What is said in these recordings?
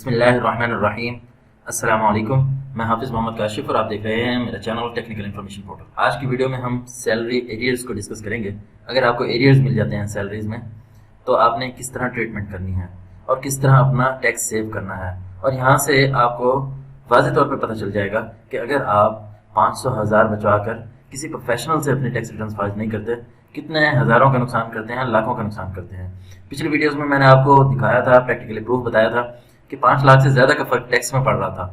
बिस्मिल्लाहिर्रहमानिर्रहीम। अस्सलाम वालेकुम। मैं हाफिज़ मोहम्मद काशिफ और आप देख रहे हैं मेरा चैनल टेक्निकल इन्फॉर्मेशन पोर्टल। आज की वीडियो में हम सैलरी एरियर्स को डिस्कस करेंगे। अगर आपको एरियर्स मिल जाते हैं सैलरीज में तो आपने किस तरह ट्रीटमेंट करनी है और किस तरह अपना टैक्स सेव करना है। और यहाँ से आपको वाज़ेह तौर पर पता चल जाएगा कि अगर आप 500,000 बचा कर किसी प्रोफेशनल से अपने टैक्स रिटर्न फाइल नहीं करते, कितने हज़ारों का नुकसान करते हैं, लाखों का नुकसान करते हैं। पिछली वीडियोज़ में मैंने आपको दिखाया था, प्रैक्टिकली प्रूफ बताया था कि 5 लाख से ज़्यादा का फर्क टैक्स में पड़ रहा था।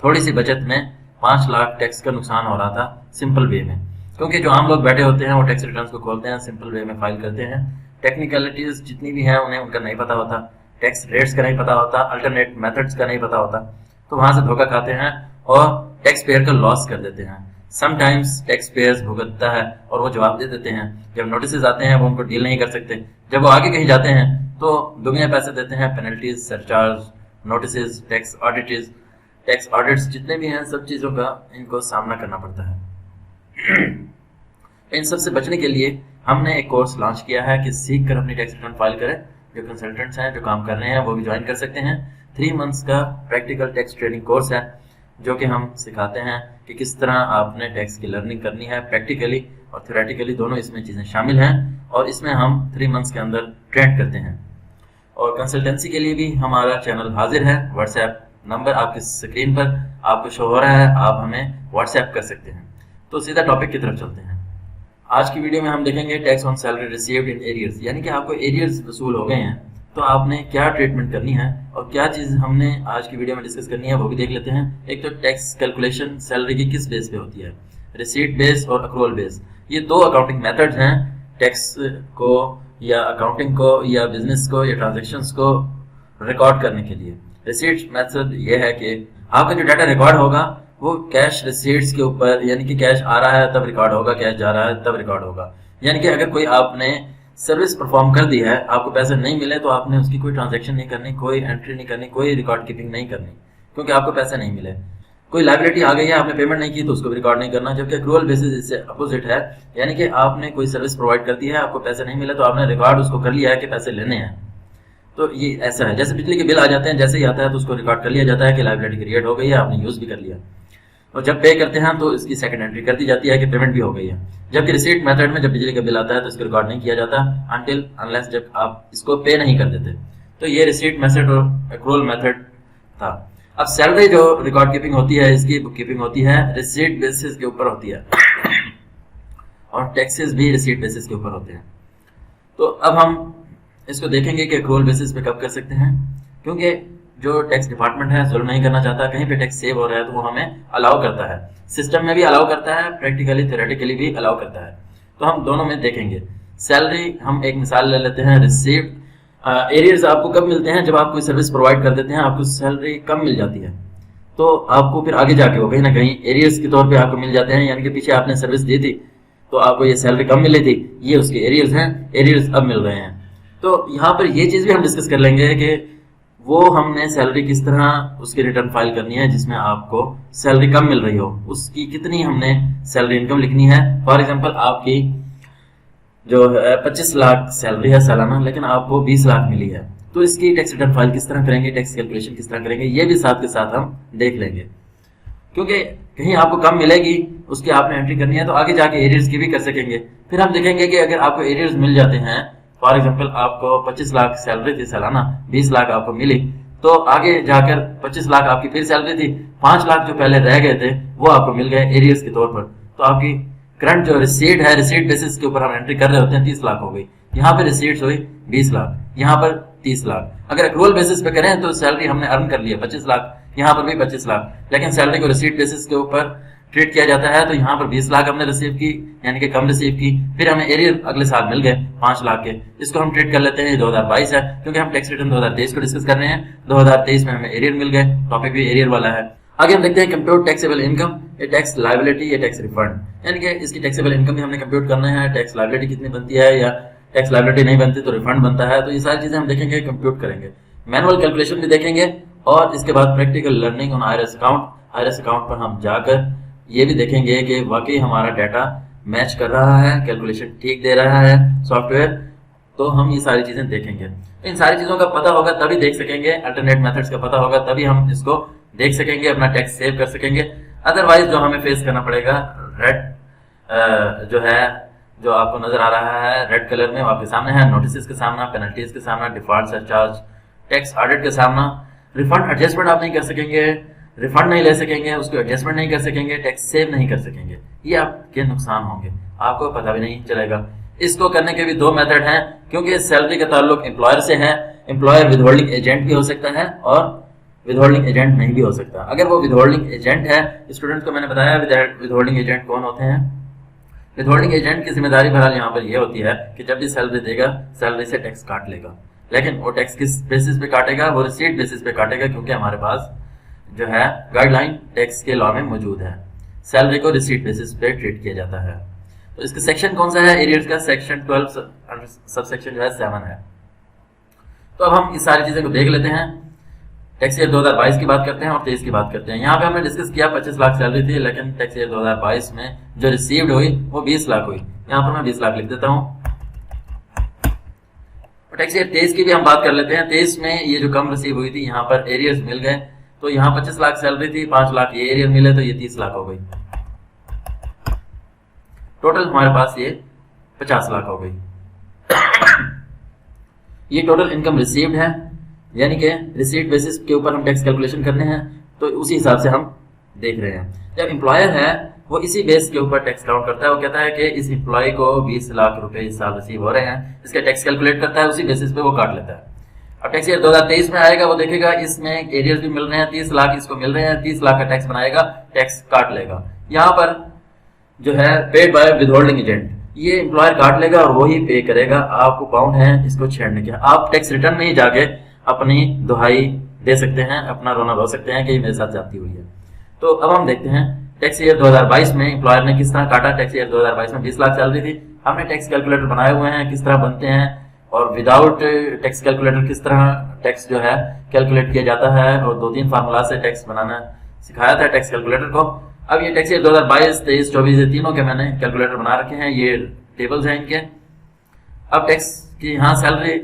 थोड़ी सी बचत में 5 लाख टैक्स का नुकसान हो रहा था सिंपल वे में, क्योंकि जो आम लोग बैठे होते हैं वो टैक्स रिटर्न्स को खोलते हैं, सिंपल वे में फाइल करते हैं। टेक्निकलिटीज़ जितनी भी हैं उन्हें उनका नहीं पता होता, टैक्स रेट्स का नहीं पता होता, अल्टरनेट मेथड्स का नहीं पता होता, तो वहाँ से धोखा खाते हैं और टैक्स पेयर का लॉस कर देते हैं। समटाइम्स टैक्स पेयर्स भुगतता है और वो जवाब दे देते हैं। जब नोटिस आते हैं वो उनको डील नहीं कर सकते, जब वो आगे कहीं जाते हैं तो दुनिया पैसे देते हैं, penalties, surcharge, notice, tax audits जितने भी हैं, सब चीज़ों का इनको सामना करना पड़ता है। इन सब से बचने के लिए हमने एक कोर्स लॉन्च किया है कि सीख कर अपनी टैक्स रिटर्न फाइल करें। जो कंसल्टेंट्स हैं जो काम कर रहे हैं वो भी ज्वाइन कर सकते हैं। 3 मंथ्स का प्रैक्टिकल टैक्स ट्रेनिंग कोर्स है जो कि हम सिखाते हैं कि किस तरह आपने टैक्स की लर्निंग करनी है। प्रैक्टिकली और थ्योरेटिकली दोनों इसमें चीज़ें शामिल हैं और इसमें हम 3 मंथ्स के अंदर ट्रेन करते हैं। और कंसल्टेंसी के लिए भी हमारा चैनल हाजिर है। व्हाट्सएप नंबर आपकी स्क्रीन पर आपको शो हो रहा है, आप हमें व्हाट्सएप कर सकते हैं। तो सीधा टॉपिक की तरफ चलते हैं। आज की वीडियो में हम देखेंगे tax on salary received in arrears, यानी कि आपको एरियर्स वसूल हो गए हैं तो आपने क्या ट्रीटमेंट करनी है और क्या चीज़ हमने आज की वीडियो में डिस्कस करनी है वो भी देख लेते हैं। एक तो टैक्स कैलकुलेशन सैलरी की किस बेस पे होती है, रिसीट बेस और अक्रूवल बेस। ये 2 अकाउंटिंग मेथड्स हैं टैक्स को या अकाउंटिंग को या बिजनेस को या ट्रांजेक्शन्स को रिकॉर्ड करने के लिए। रिसीट मेथड ये है कि आपका जो डाटा रिकॉर्ड होगा वो कैश रिसीट्स के ऊपर, यानी कि कैश आ रहा है तब रिकॉर्ड होगा, कैश जा रहा है तब रिकॉर्ड होगा। यानी कि अगर कोई आपने सर्विस परफॉर्म कर दी है, आपको पैसे नहीं मिले तो आपने उसकी कोई ट्रांजैक्शन नहीं करनी, कोई एंट्री नहीं करनी, कोई रिकॉर्ड कीपिंग नहीं करनी, क्योंकि आपको पैसे नहीं मिले। कोई लायबिलिटी आ गई है, आपने पेमेंट नहीं की तो उसको भी रिकॉर्ड नहीं करना। जबकि अक्रूवल बेसिस इससे अपोजिट है, यानी कि आपने कोई सर्विस प्रोवाइड कर दी है, आपको पैसे नहीं मिले तो आपने रिकॉर्ड उसको कर लिया है कि पैसे लेने हैं। तो ये ऐसा है, जैसे बिजली के बिल आ जाते हैं, जैसे ही आता है तो उसको रिकॉर्ड कर लिया जाता है कि लायबिलिटी क्रिएट हो गई है, आपने यूज भी कर लिया। और जब पे करते हैं तो इसकी सेकंड एंट्री कर दी जाती है कि पेमेंट भी हो गई है। जबकि रिसीट मेथड में जब बिजली का बिल आता है तो इसको रिकॉर्ड नहीं किया जाता अनटिल अनलेस जब आप इसको पे नहीं कर देते। तो ये रिसीट मेथड और अक्रूवल मेथड था। अब सैलरी जो रिकॉर्ड कीपिंग होती है, इसकी बुक कीपिंग होती है रिसीट बेसिस के ऊपर होती है और टैक्सेस भी रिसीट बेसिस के ऊपर होते हैं। तो अब हम इसको देखेंगे कि अक्रूवल बेसिस पे कब कर सकते हैं, क्योंकि जो टैक्स डिपार्टमेंट है जुल्म नहीं करना चाहता। कहीं पे टैक्स सेव हो रहा है तो वो हमें अलाउ करता है, सिस्टम में भी अलाउ करता है, प्रैक्टिकली थ्योरेटिकली भी अलाउ करता है। तो हम दोनों में देखेंगे। सैलरी हम एक मिसाल ले लेते हैं, रिसीव्ड एरियर्स आपको कब मिलते हैं, जब आप कोई सर्विस प्रोवाइड कर देते हैं, आपको सैलरी कम मिल जाती है तो आपको फिर आगे जाके वो कहीं ना कहीं एरियर्स के तौर पर आपको मिल जाते हैं। यानी कि पीछे आपने सर्विस दी थी तो आपको ये सैलरी कम मिली थी, ये उसके एरियर्स हैं, एरियर्स अब मिल रहे हैं। तो यहाँ पर ये चीज़ भी हम डिस्कस कर लेंगे कि वो हमने सैलरी किस तरह उसकी रिटर्न फाइल करनी है जिसमें आपको सैलरी कम मिल रही हो, उसकी कितनी हमने सैलरी इनकम लिखनी है। फॉर एग्जांपल आपकी जो 25 लाख सैलरी है सालाना, लेकिन आपको 20 लाख मिली है, तो इसकी टैक्स रिटर्न फाइल किस तरह करेंगे, टैक्स कैलकुलेशन किस तरह करेंगे, ये भी साथ के साथ हम देख लेंगे। क्योंकि कहीं आपको कम मिलेगी उसकी आपने एंट्री करनी है तो आगे जाके एरियर्स की भी कर सकेंगे। फिर हम देखेंगे कि अगर आपको एरियर्स मिल जाते हैं, फॉर एग्जाम्पल आपको 25 लाख सैलरी थी सालाना, 20 लाख आपको मिली, तो आगे जाकर 25 लाख आपकी फिर सैलरी थी, 5 लाख जो पहले रह गए थे वो आपको मिल गए एरियर्स के तौर पर। तो आपकी करंट जो रिसीट है, रिसीट बेसिस के ऊपर हम एंट्री कर रहे होते हैं, 30 लाख हो गई, यहाँ पर रिसीट्स हुई 20 लाख, यहाँ पर 30 लाख। अगर अक्रूवल बेसिस पे करें तो सैलरी हमने अर्न कर लिया 25 लाख, यहाँ पर भी 25 लाख, लेकिन सैलरी को रिसीट बेसिस के ऊपर ट्रीट किया जाता है तो यहाँ पर 20 लाख हमने रिसीव की, यानी कि कम रिसीव की, फिर हमें एरियर अगले साल मिल गए 5 लाख के। इसको हम ट्रीट कर लेते हैं 2022 है, क्योंकि हम टैक्स रिटर्न 2023 को डिस्कस कर रहे हैं। 2023 में हमें एरियर मिल गए, टॉपिक भी एरियर वाला है। आगे हम देखते हैं कंप्यूट टैक्सेबल इनकम, ये टैक्स लायबिलिटी, ये टैक्स रिफंड, यानी कि इसकी टैक्सेबल इनकम भी हमने कंप्यूट करना है, टैक्स लायबिलिटी कितनी बनती है या टैक्स लायबिलिटी नहीं बनती तो रिफंड बनता है। तो ये सारी चीजें हम देखेंगे, कंप्यूट करेंगे, मैनुअल कैलकुलेशन भी देखेंगे और इसके बाद practical learning on IRS account. IRS account पर हम जाकर ये भी देखेंगे कि वाकई हमारा डाटा मैच कर रहा है, कैलकुलेशन ठीक दे रहा है सॉफ्टवेयर, तो हम ये सारी चीजें देखेंगे। इन सारी चीजों का पता होगा तभी देख सकेंगे, अल्टरनेट मेथड्स का पता होगा तभी हम इसको देख सकेंगे, अपना टेक्स्ट सेव कर सकेंगे। अदरवाइज जो हमें फेस करना पड़ेगा, रेड जो है, जो आपको नजर आ रहा है रेड कलर में, वो आपके सामने है, नोटिस के सामना, पेनल्टीज के सामना, डिफॉल्ट सरचार्ज, टैक्स ऑडिट के सामना। रिफंड एडजस्टमेंट आप नहीं कर सकेंगे, रिफंड नहीं ले सकेंगे, उसको एडजस्टमेंट नहीं कर सकेंगे, टैक्स सेव नहीं कर सकेंगे। ये आपके नुकसान होंगे, आपको पता भी नहीं चलेगा। इसको करने के भी दो मेथड हैं, क्योंकि सैलरी का ताल्लुक एम्प्लॉयर से है। एम्प्लॉयर विद होल्डिंग एजेंट भी हो सकता है और विद होल्डिंग एजेंट नहीं भी हो सकता। अगर वो विद होल्डिंग एजेंट है, स्टूडेंट को मैंने बताया विद होल्डिंग एजेंट कौन होते हैं। विद होल्डिंग एजेंट की जिम्मेदारी बहरहाल यहाँ पर यह होती है कि जब भी सैलरी देगा, सैलरी से टैक्स काट लेगा। लेकिन वो टैक्स किस बेसिस पे काटेगा? वो रिसीट बेसिस पे काटेगा, क्योंकि हमारे पास जो है गाइडलाइन टैक्स के लॉ में मौजूद है, सैलरी को रिसीट बेसिस पे ट्रीट किया जाता है। तो इसका सेक्शन कौन सा है एरियर्स का? सेक्शन 12 सब सेक्शन जो है 7 है। तो अब हम इस सारी चीजें को देख लेते हैं। टैक्स ईयर 2022 की बात करते हैं और 23 की बात करते हैं। यहाँ पे हमने डिस्कस किया 25 लाख सैलरी थी, लेकिन टैक्स ईयर 2022 में जो रिसीव्ड हुई वो 20 लाख हुई। यहाँ पर मैं 20 लाख लिख देता हूँ। टैक्स ईयर 23 की भी हम बात कर लेते हैं। 23 में ये जो कम रिसीव हुई थी, यहाँ पर एरियर्स मिल गए, तो यहाँ 25 लाख सैलरी थी, 5 लाख ये एरियर मिले, तो ये 30 लाख हो गई। टोटल हमारे पास ये 50 लाख हो गई। ये टोटल इनकम रिसीव्ड है, यानी कि रिसीट बेसिस के ऊपर हम टैक्स कैलकुलेशन करने हैं, तो उसी हिसाब से हम देख रहे हैं। जब एम्प्लॉयर है वो इसी बेस के ऊपर टैक्स काउंट करता है। वो कहता है कि इस एम्प्लॉय को 20 लाख रुपए इस साल रिसीव हो रहे हैं, इसका टैक्स कैलकुलेट करता है, उसी बेसिस पे वो काट लेता है। अब टैक्स ईयर 2023 में आएगा, वो देखेगा इसमें एरियर्स भी मिल रहे हैं, 30 लाख इसको मिल रहे हैं, 30 लाख का टैक्स बनाएगा, टैक्स काट लेगा। यहाँ पर जो है पेड बाय विदहोल्डिंग एजेंट, ये एम्प्लॉयर काट लेगा और वही पे करेगा। आपको बाउंड है इसको छेड़ने के। आप टैक्स रिटर्न में ही जाके अपनी दुहाई दे सकते हैं, अपना रोना रो सकते हैं कि ये मेरे साथ जाती हुई है। तो अब हम देखते हैं टैक्स ईयर 2022 में एम्प्लॉयर ने किस तरह काटा। टैक्स ईयर 2022 में 20 लाख सैलरी थी, हमने टैक्स कैलकुलेटर बनाए हुए हैं, किस तरह बनते हैं, और विदाउट टैक्स कैलकुलेटर किस तरह टैक्स जो है कैलकुलेट किया जाता है, और 2-3 फार्मूला से टैक्स बनाना सिखाया था टैक्स कैलकुलेटर को। अब ये टैक्स ईयर 2022, 23, 24 ये तीनों के मैंने कैलकुलेटर बना रखे हैं, ये टेबल्स हैं इनके। अब टैक्स की यहाँ सैलरी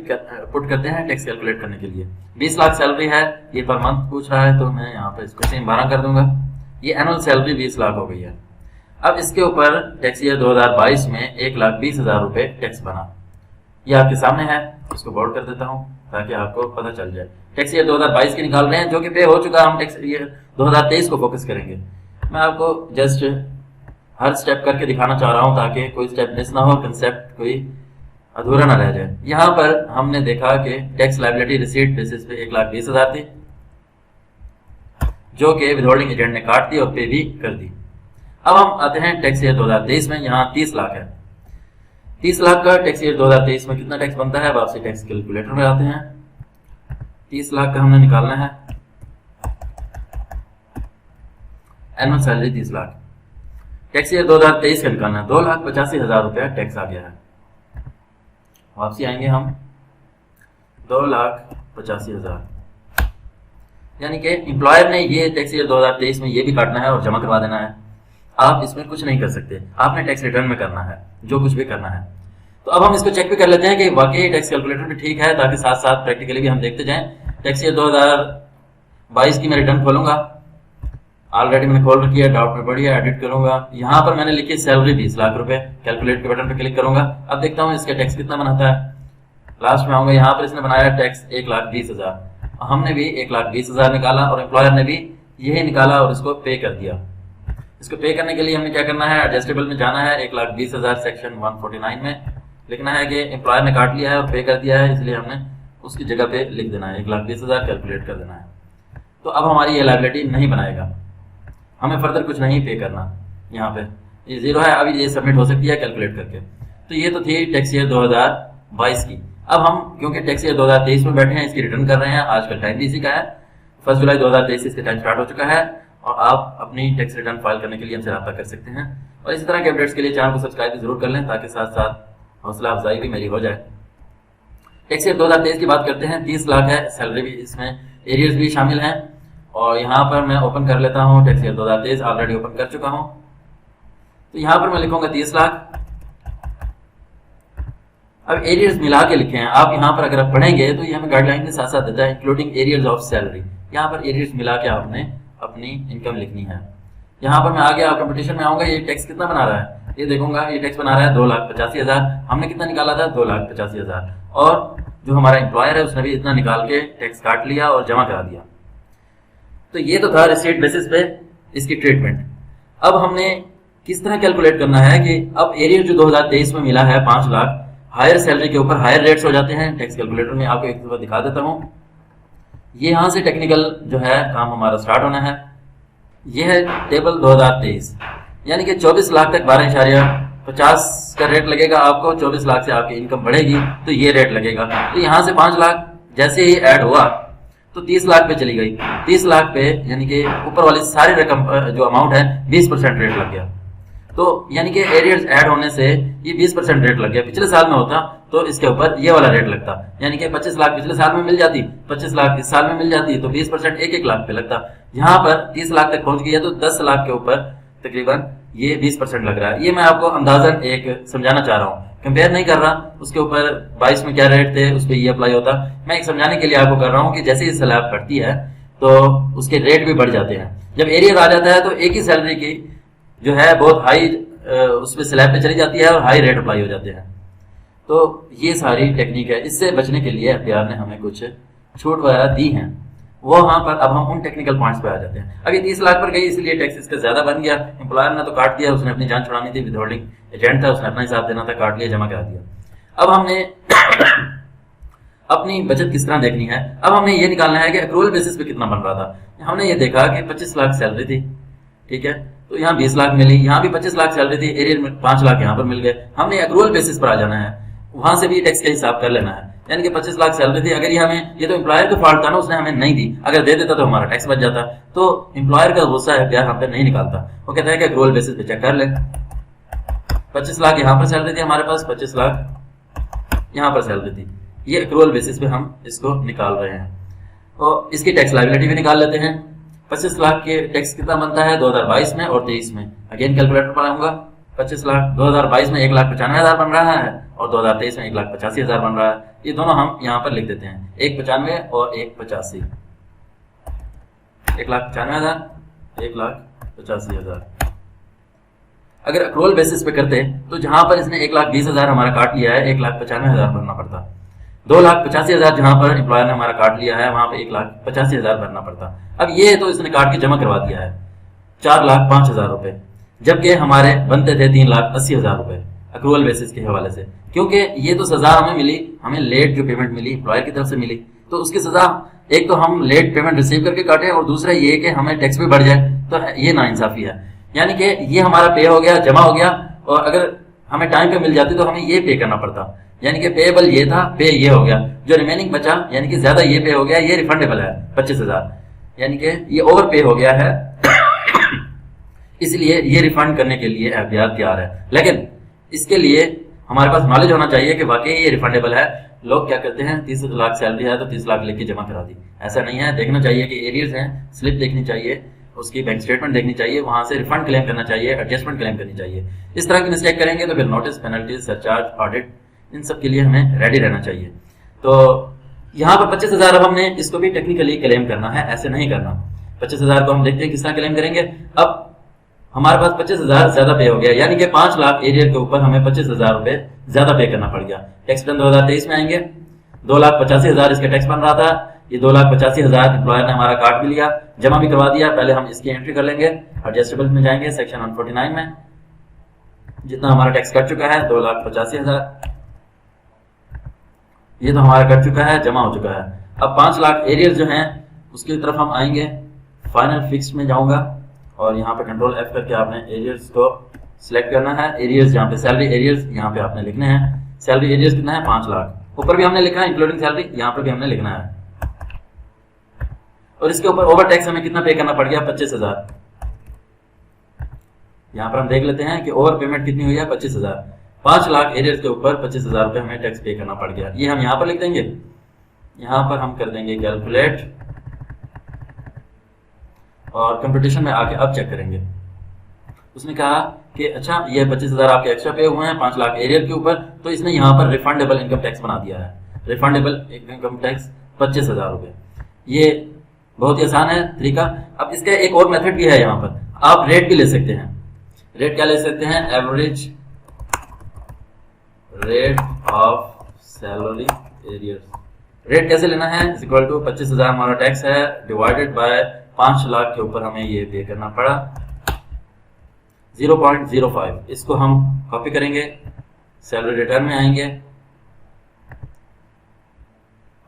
पुट करते हैं टैक्स कैलकुलेट करने के लिए। 20 लाख सैलरी है, ये पर मंथ पूछ रहा है, तो मैं यहाँ पे इसको सेम 12 कर दूंगा। ये एनुअल सैलरी 20 लाख हो गई है। अब इसके ऊपर टैक्स ईयर 2022 में 1,20,000 रुपए टैक्स बना, ये आपके सामने है, उसको बोल्ड कर देता हूँ ताकि आपको पता चल जाए। टैक्स ईयर 2022 की निकाल रहे हैं, जो कि पे हो चुका। हम टैक्स ईयर 2023 को फोकस करेंगे। मैं आपको जस्ट हर स्टेप करके दिखाना चाह रहा हूं ताकि कोई स्टेप मिस ना हो, कंसेप्ट कोई अधूरा ना रह जाए। यहां पर हमने देखा कि टैक्स लायबिलिटी रिसीट बेसिस पे 1,20,000 थी, जो कि विदहोल्डिंग एजेंट ने काट दी और पे भी कर दी। अब हम आते हैं टैक्स ईयर 2023 में, यहाँ 30 लाख है। 30 लाख का टैक्स ईयर 2023 में कितना टैक्स बनता है, वापसी टैक्स कैलकुलेटर में आते हैं। 30 लाख का हमने निकालना है, annual salary 30 lakh. Tax year 2023 का निकालना है, 2,85,000 रुपया टैक्स आ गया है। वापसी आएंगे हम 2,85,000, यानी कि एम्प्लॉयर ने ये टैक्स ईयर 2023 में ये भी काटना है और जमा करवा देना है। आप इसमें कुछ नहीं कर सकते, आपने टैक्स रिटर्न में करना है जो कुछ भी करना है। तो अब हम इसको चेक भी कर लेते हैं कि वाकई टैक्स कैलकुलेटर भी ठीक है, ताकि साथ साथ प्रैक्टिकली भी हम देखते जाएं। टैक्स ईयर 2022 की मैं रिटर्न खोलूंगा, ऑलरेडी मैंने खोल रखी है, डाउट में पड़ी है, एडिट करूंगा। यहाँ पर मैंने लिखी सैलरी 20 लाख रुपए, कैलकुलेट के बटन पर क्लिक करूंगा। अब देखता हूँ इसका टैक्स कितना बनाता है। लास्ट में आऊंगा, यहाँ पर इसने बनाया टैक्स 1,20,000, हमने भी 1,20,000 निकाला और एम्प्लॉयर ने भी यही निकाला और इसको पे कर दिया। इसको पे करने के लिए हमने क्या करना है, एडजस्टेबल में जाना है, 1,20,000 सेक्शन 149 में लिखना है कि एम्प्लॉयर ने काट लिया है और पे कर दिया है, इसलिए हमने उसकी जगह पे लिख देना है 1,20,000 कैलकुलेट कर देना है। तो अब हमारी ये लायबिलिटी नहीं बनाएगा, हमें फर्दर कुछ नहीं पे करना। यहाँ पे ये 0 है, अभी ये सबमिट हो सकती है कैलकुलेट करके। तो ये तो थी टैक्स ईयर 2022 की। अब हम क्योंकि टैक्स ईयर 2023 में बैठे हैं, इसकी रिटर्न कर रहे हैं। आजकल टाइम भी इसी का है, 1 जुलाई 2023 इसका टाइम स्टार्ट हो चुका है और आप अपनी टैक्स रिटर्न फाइल करने के लिए हमसे रब्ता कर सकते हैं। और इसी तरह के अपडेट्स के लिए चैनल को सब्सक्राइब जरूर कर लें, ताकि साथ साथ हौसला अफजाई भी मेरी हो जाए। टैक्स ईयर 2023 की बात करते हैं, 30 लाख है, सैलरी भी इसमें एरियर्स भी शामिल हैं। और यहाँ पर मैं ओपन कर लेता हूँ, टैक्स ईयर 2023 ऑलरेडी ओपन कर चुका हूँ। तो यहाँ पर मैं लिखूंगा 30 लाख। अब एरियर्स मिला के लिखे हैं, आप यहाँ पर अगर आप पढ़ेंगे तो ये हमें गाइडलाइन के साथ साथ देता है इंक्लूडिंग एरियर्स ऑफ सैलरी। यहाँ पर एरियर्स मिला के आपने अपनी इनकम लिखनी है। यहाँ पर मैं आ गया, कंपटीशन में आऊंगा, ये टैक्स कितना बना रहा है, ये देखूंगा, ये टैक्स बना रहा है 2,85,000। हमने कितना निकाला था, 2,85,000, और जो हमारा एम्प्लॉयर है उसने भी इतना निकाल के टैक्स काट लिया और जमा करा दिया। तो ये तो था रिसीट बेसिस पे इसकी ट्रीटमेंट। अब हमने किस तरह कैलकुलेट करना है कि अब एरियर जो 2023 में मिला है 5 लाख, हायर सैलरी के ऊपर हायर रेट्स हो जाते हैं। टैक्स कैलकुलेटर में आपको एक दफा दिखा देता हूं। ये यहां से टेक्निकल जो है काम हमारा स्टार्ट होना है। ये है टेबल 2023, यानी कि 24 लाख तक 12.50 का रेट लगेगा आपको। 24 लाख से आपकी इनकम बढ़ेगी तो ये रेट लगेगा। तो यहाँ से 5 लाख जैसे ही ऐड हुआ तो 30 लाख पे चली गई। 30 लाख पे यानी कि ऊपर वाली सारी रकम जो अमाउंट है 20% रेट लग गया। तो यानी कि एरियर्स ऐड होने से ये 20% रेट लग गया। पिछले साल में होता तो इसके ऊपर ये वाला रेट लगता, यानी कि 25 लाख पिछले साल में मिल जाती, 25 लाख इस साल में मिल जाती, तो 20% 1-1 लाख पे लगता। यहाँ पर 30 लाख तक पहुंच गया तो 10 लाख के ऊपर तकरीबन ये 20% लग रहा है। ये मैं आपको अंदाजन एक समझाना चाह रहा हूँ, कंपेयर नहीं कर रहा। उसके ऊपर 22 में क्या रेट थे उस पर ये अप्लाई होता। मैं एक समझाने के लिए आपको कर रहा हूँ कि जैसे ही स्लैब बढ़ती है तो उसके रेट भी बढ़ जाते हैं। जब एरियर आ जाता है तो एक ही सैलरी की जो है बहुत हाई उस पर स्लैब पे चली जाती है और हाई रेट अप्लाई हो जाते हैं। तो ये सारी टेक्निक है। इससे बचने के लिए एफबीआर ने हमें कुछ छूट वगैरह दी हैं। वहां पर अब हम उन टेक्निकल पॉइंट्स पे आ जाते हैं। अब ये 30 लाख पर गई इसलिए टैक्स इसका ज्यादा बन गया। एम्प्लॉयर ने तो काट दिया, उसने अपनी जान छुड़ानी थी, विदहोल्डिंग एजेंट था, उसने अपना हिसाब देना था, काट लिया, जमा करा दिया। अब हमने अपनी बचत किस तरह देखनी है। अब हमने ये निकालना है कि एक्रूअल बेसिस पे कितना बन रहा था। हमने ये देखा कि 25 लाख सैलरी थी, ठीक है, तो यहाँ 20 लाख मिली, यहाँ भी 25 लाख सैलरी थी, एरियर में 5 लाख यहाँ पर मिल गए। हमने एक्रूअल बेसिस पर आ जाना है, वहां से भी टैक्स का हिसाब कर लेना है। यानी कि 25 लाख सैलरी थी, अगर ये हमें, ये तो एम्प्लॉयर का फॉल्ट था ना, उसने हमें नहीं दी, अगर दे देता तो हमारा टैक्स बच जाता। तो एम्प्लॉयर का गुस्सा है प्यार हम पे नहीं निकालता, वो कहता है कि एक्रूअल बेसिस पे चेक कर ले। 25 लाख यहाँ पर सैलरी थी हमारे पास, 25 लाख यहाँ पर सैलरी थी, ये एक्रूअल बेसिस पे हम इसको निकाल रहे हैं। और इसकी टैक्स लायबिलिटी भी निकाल लेते हैं। 25 लाख के टैक्स कितना बनता है 2022 में और 23 में। अगेन कैलकुलेटर पर आऊंगा। 25 लाख 2022 में 1,95,000 बन रहा है और 2023 में 1,85,000 बन रहा है। ये दोनों हम यहाँ पर लिख देते हैं, 1,95 और 1,85। 1,95,000, 1,85,000। अगर अक्रूवल बेसिस पे करते तो जहां पर इसने 1,20,000 हमारा काट लिया है, 1,95,000 भरना पड़ता। 2,85,000 जहां पर एम्प्लॉयर ने हमारा काट लिया है, वहां पे 1,85,000 भरना पड़ता। अब ये तो इसने काट के जमा करवा दिया है 4,05,000 रुपए, जबकि हमारे बनते थे 3,80,000 रुपए अक्रूवल बेसिस के हवाले से। क्योंकि ये तो सजा हमें मिली, हमें लेट जो पेमेंट मिली एम्प्लॉयर की तरफ से मिली, तो उसकी सजा एक तो हम लेट पेमेंट रिसीव करके काटे और दूसरा ये कि हमें टैक्स भी बढ़ जाए, तो ये नाइंसाफी है। यानी कि ये हमारा पे हो गया, जमा हो गया, और अगर हमें टाइम पे मिल जाती तो हमें ये पे करना पड़ता। यानी कि पेएबल ये था, पे ये हो गया, जो रिमेनिंग बचा यानी कि ज्यादा ये पे हो गया, ये रिफंडेबल है 25,000, यानी कि ये ओवर पे हो गया है। इसलिए ये रिफंड करने के लिए एफबीआर तैयार है, लेकिन इसके लिए हमारे पास नॉलेज होना चाहिए कि वाकई ये रिफंडेबल है। लोग क्या करते हैं, 30 लाख सैलरी है तो 30 लाख लेके जमा करा दी, ऐसा नहीं है। देखना चाहिए कि एरियर्स हैं, स्लिप देखनी चाहिए, उसकी बैंक स्टेटमेंट देखनी चाहिए, वहां से रिफंड क्लेम करना चाहिए, एडजस्टमेंट क्लेम करनी चाहिए। इस तरह की मिस्टेक करेंगे तो फिर नोटिस, पेनल्टीज, सरचार्ज, ऑडिट, इन सब के लिए हमें रेडी रहना चाहिए। तो यहाँ पर 25,000 अब हमने इसको भी टेक्निकली क्लेम करना है, ऐसे नहीं करना। 25,000 को हम देखते हैं किस तरह क्लेम करेंगे। अब हमारे पास 25,000 ज्यादा पे हो गया, यानी कि 5 लाख एरियर के ऊपर हमें 25,000 रुपए ज्यादा पे करना पड़ गया। टैक्स रिटर्न 2023 में आएंगे, 2,85,000 इसका टैक्स बन रहा था, ये 2,85,000 एम्प्लॉयर ने हमारा काट भी लिया, जमा भी करवा दिया। पहले हम इसकी एंट्री कर लेंगे, एडजस्टेबल में जाएंगे, सेक्शन 149 में, जितना हमारा टैक्स कट चुका है 2,85,000, ये तो हमारा कट चुका है, जमा हो चुका है। अब 5 लाख एरियर्स जो हैं उसकी तरफ हम आएंगे। फाइनल फिक्स में जाऊंगा और यहाँ पे कंट्रोल F करके आपने एरियर्स को सिलेक्ट करना है। एरियर्स जहाँ पे सैलरी एरियर्स यहाँ पे आपने लिखने हैं। सैलरी एरियर्स कितना है 5 लाख, ऊपर भी हमने लिखा है इंक्लूडिंग सैलरी, यहाँ पर भी हमने लिखना है। और इसके ऊपर ओवर टैक्स हमें कितना पे करना पड़ गया 25,000। यहाँ पर हम देख लेते हैं कि ओवर पेमेंट कितनी हुई है 25,000। 5 लाख एरियर्स के ऊपर 25,000 रुपए हमें टैक्स पे करना पड़ गया। ये हम यहाँ पर लिख देंगे, यहाँ पर हम कर देंगे कैलकुलेट और कंपटीशन में आके अब चेक करेंगे। उसने कहा कि अच्छा ये 25,000 आपके एक्स्ट्रा पे हुए हैं 5 लाख एरियर के ऊपर, तो इसने यहाँ पर रिफंडेबल इनकम टैक्स बना दिया है, रिफंडेबल इनकम टैक्स 25,000 रुपये। ये बहुत ही आसान है तरीका। अब इसका एक और मेथड भी है, यहाँ पर आप रेट भी ले सकते हैं। रेट क्या ले सकते हैं? Average rate of salary arrears. Rate कैसे लेना है? इज इक्वल टू 25,000 हमारा टैक्स है डिवाइडेड बाय 5 लाख के ऊपर हमें ये पे करना पड़ा 0.05। इसको हम कॉपी करेंगे, सैलरी रिटर्न में आएंगे,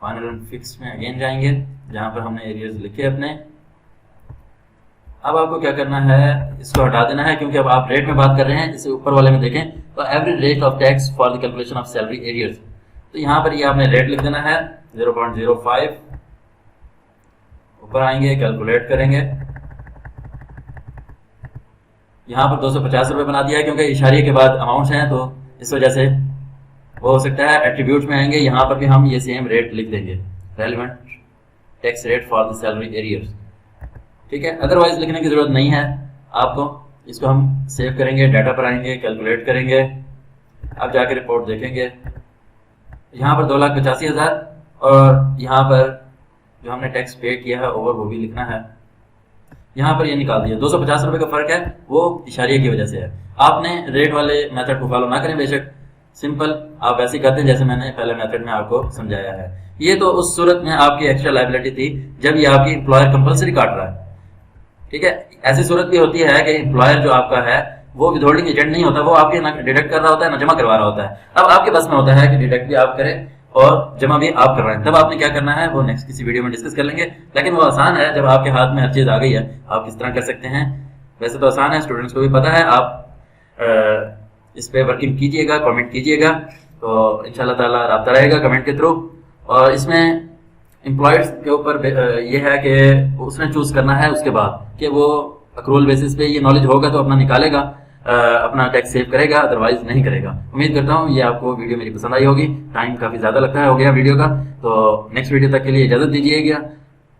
फाइनल एंड फिक्स में अगेन जाएंगे जहां पर हमने एरियर्स लिखे अपने। अब आपको क्या करना है? इसको हटा देना है, क्योंकि अब आप रेट में बात कर रहे हैं। इसे ऊपर वाले में देखें तो average rate of tax for the calculation of salary arrears, तो यहाँ पर ये आपने रेट लिख देना है 0.05। ऊपर आएंगे, कैलकुलेट करेंगे, यहाँ पर 250 रुपये बना दिया है क्योंकि इशारे के बाद अमाउंट्स हैं, तो इस वजह से वो हो सकता है। एट्रीब्यूट में आएंगे, यहाँ पर भी हम ये सेम रेट लिख देंगे, relevant tax rate for the salary arrears, ठीक है। अदरवाइज लिखने की जरूरत नहीं है आपको। इसको हम सेव करेंगे, डाटा पर आएंगे, कैलकुलेट करेंगे। अब जाके रिपोर्ट देखेंगे, यहाँ पर 2,85,000 और यहाँ पर जो हमने टैक्स पे किया है ओवर वो भी लिखना है। यहाँ पर ये निकाल दिया, 250 रुपये का फर्क है, वो इशारे की वजह से है। आपने रेट वाले मेथड को फॉलो ना करें, बेशक सिंपल आप वैसे ही करते हैं जैसे मैंने पहले मेथड में आपको समझाया है। ये तो उस सूरत में आपकी एक्स्ट्रा लायबिलिटी थी जब ये आपकी एम्प्लॉयर कंपलसरी काट रहा है, ठीक है। ऐसी सूरत भी होती है कि एम्प्लॉयर जो आपका है वो विथहोल्डिंग एजेंट नहीं होता, वो आपके ना डिडक्ट कर रहा होता है ना जमा करवा रहा होता है। अब आपके बस में होता है कि डिडक्ट भी आप करें और जमा भी आप कर रहे हैं, तब आपने क्या करना है वो नेक्स्ट किसी वीडियो में डिस्कस कर लेंगे। लेकिन वो आसान है, जब आपके हाथ में हर चीज आ गई है आप किस तरह कर सकते हैं। वैसे तो आसान है, स्टूडेंट्स को भी पता है। आप इस पे वर्किंग कीजिएगा, कमेंट कीजिएगा, तो इंशाल्लाह ताला राब्ता रहेगा कमेंट के थ्रू। और इसमें एम्प्लॉयर्स के ऊपर ये है कि उसने चूज करना है उसके बाद कि वो अक्रूवल बेसिस पे ये नॉलेज होगा तो अपना निकालेगा, अपना टैक्स सेव करेगा, अदरवाइज नहीं करेगा। उम्मीद करता हूँ ये आपको वीडियो मेरी पसंद आई होगी। टाइम काफी ज्यादा लगता है हो गया वीडियो का, तो नेक्स्ट वीडियो तक के लिए इजाजत दीजिएगा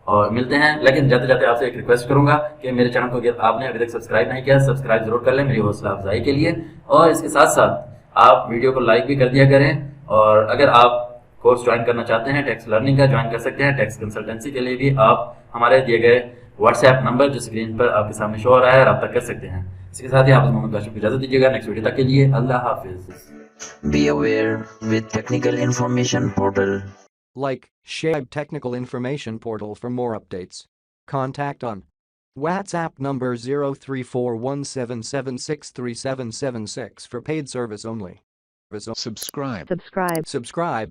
और मिलते हैं। लेकिन जाते जाते आपसे एक रिक्वेस्ट करूंगा कि मेरे चैनल को अगर आपने अभी तक सब्सक्राइब नहीं किया, सब्सक्राइब जरूर कर लें मेरी हौसला अफजाई के लिए। और इसके साथ साथ आप वीडियो को लाइक भी कर दिया करें। और अगर आप कोर्स ज्वाइन करना चाहते हैं टैक्स लर्निंग का, ज्वाइन कर सकते हैं। टैक्स कंसल्टेंसी के लिए भी आप हमारे दिए गए व्हाट्सएप नंबर जो स्क्रीन पर आपके सामने शो हो रहा है रब्ता कर सकते हैं। इसके साथ ही आप मोहम्मद काशिफ को इजाजत दीजिएगा। नेक्स्ट वीडियो तक के लिए अल्लाह हाफिज। Be aware with Technical Information Portal. Like, share Technical Information Portal for more updates. Contact on WhatsApp number 034177637776 for paid service only. Subscribe. Subscribe.